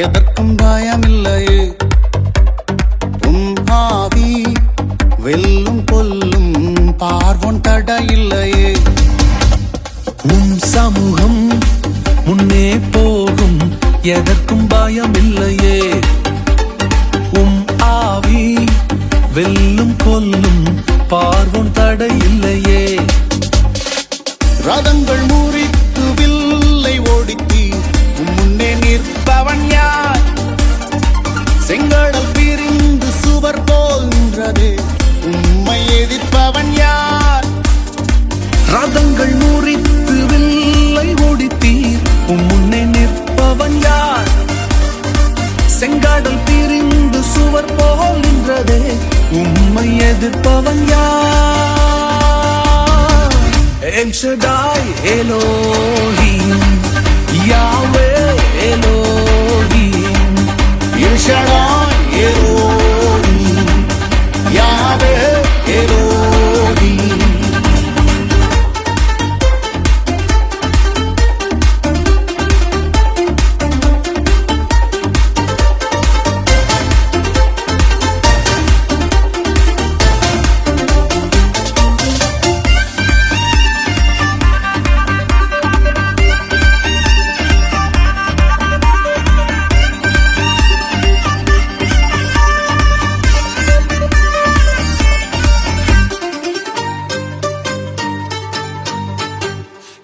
எதற்கும் பயமில்லையே. ஆவி வெல்லும் கொல்லும் பார்வோன் தடையில்லையே. உன் சமூகம் முன்னே போகும் எதற்கும் பயமில்லையே. ஆவி வெல்லும் கொல்லும் பார்வோன் தடையில்லையே. ரதங்கள் முறித்து வில்லை ஓடித்தி முன்னே நிற்பவன் யார்? செங்கடல் பிரிந்து சுவர் போல் நின்றதே உம்மை எதிர்ப்பவன் யார்? ரதங்கள் முறித்து வில்லை ஓடித்தீர் முன்னே நிற்பவன் யார்? செங்கடல் பிரிந்து சுவர் போல் நின்றதே உம்மை எதிர்ப்பவன் யார்? El Shaddai Elohim, Yahweh Elohim. El Shaddai Elohim, Yahweh Elohim.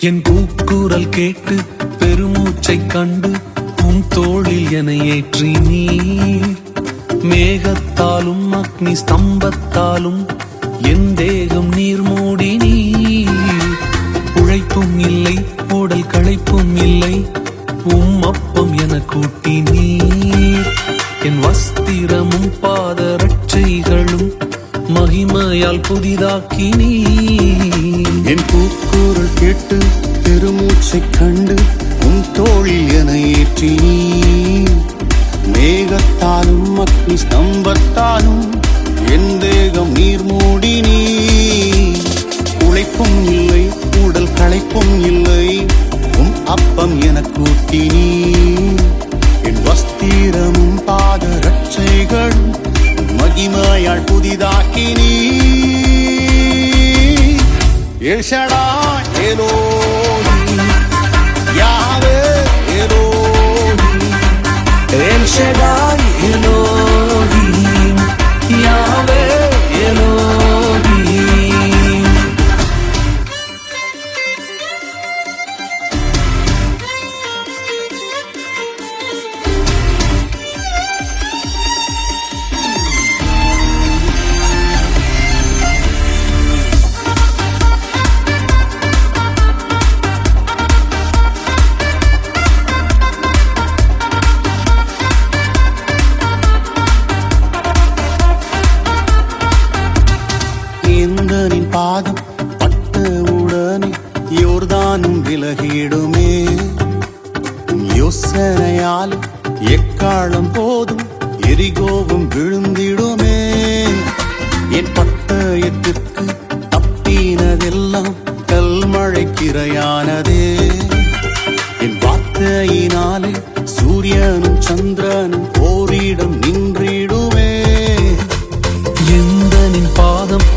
என் கூக்குரல் கேட்டு பெருமூச்சை கண்டு உன் தோளில் என ஏற்றி நீர். மேகத்தாலும் அக்னி ஸ்தம்பத்தாலும் என் தேகம் நீர் மூடி நீர். உழைப்பும் இல்லை ஓடல் களைப்பும் இல்லை அப்பம் என கூட்டி நீர். என் வஸ்திரமும் பாதரட்சைகளும் மகிமையால் புதிதாக்கி நீர். என் கூக்குரல் கேட்டு பெருமூச்சை கண்டு உன் தோளில் என ஏற்றி மேகத்தாலும் அக்னி ஸ்தம்பத்தாலும் என் தேகம் நீர் மூடி நீ. உழைப்பும் இல்லை உடல் களைப்பும் இல்லை அப்பம் என கூட்டி நீ. என் வஸ்திரமும் பாதரட்சைகளும் மகிமையால் புதிதாக்கி நீ. El Shaddai Elohim, Yahweh Elohim. El Shaddai Elohim, Yahweh Elohim. எந்தனின் பாதம் பட்ட உடனே யோர்தானும் விலகிடுமே. யோசனையால் எக்காலம் போதும் எரிகோவும் விழுந்திடுமே. என் பட்டயத்திற்கு தப்பினதெல்லாம் கல்மழைக்கிரையானதே. என் வார்த்தையினாலே சூரியனும் சந்திரனும் ஓரிடம் நின்றிடுமே. எந்தனின் பாதம்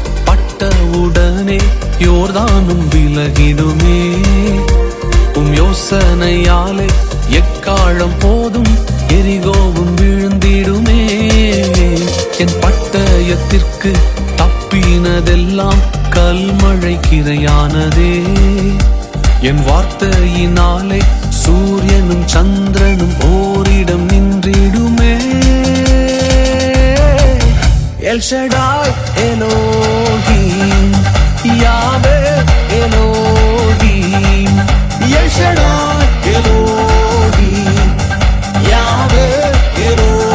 உடனே யோர்தானும் விலகிடுமே. யோசனையாலே எக்காலம் போதும் எரிகோவும் விழுந்திடுமே. என் பட்டயத்திற்கு தப்பினதெல்லாம் கல்மழை கிரையானதே. என் வார்த்தையினாலே சூரியனும் சந்திரனும் ஓரிடம் நின்றிடுமே. El Shaddai Elohim, Yahweh Elohim. El Shaddai Elohim, Yahweh Elohim.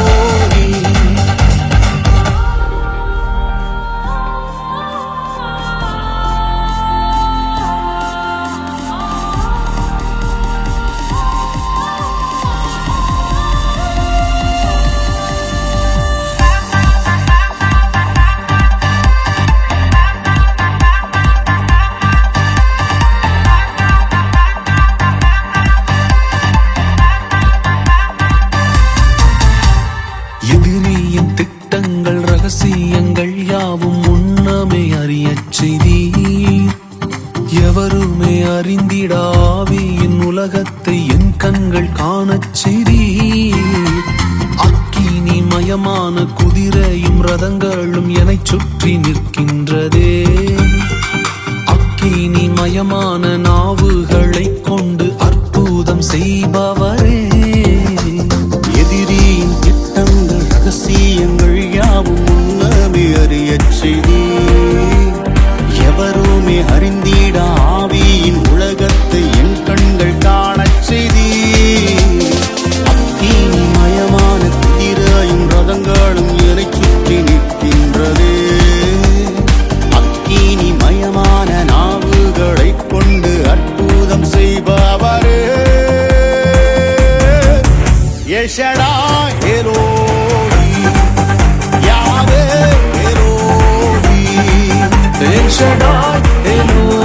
என் கண்கள் காணச் செய்தீர். அக்கினி மயமான குதிரையும் ரதங்களும் என்னைச் சுற்றி நிற்கின்றதே. அக்கினி மயமான நாவுகளைக் கொண்டு அற்புதம் செய்பவரே. எதிரியின் திட்டங்கள் ரகசியங்கள் யாவும் முன்னமே அறியச் செய்தீர். எவருமே அறிந்திட ஆவியின் உலகத்தை என் கண்கள் காணச் செய்தீர். அக்கினி மயமான குதிரையும் ரதங்களும் என்னைச் சுற்றி நிற்கின்றதே. அக்கினி மயமான நாவுகளைக் கொண்டு அற்புதம் செய்பவரே. L Shaddai Elohim, Yahweh Elohim. El Shaddai, Elohim.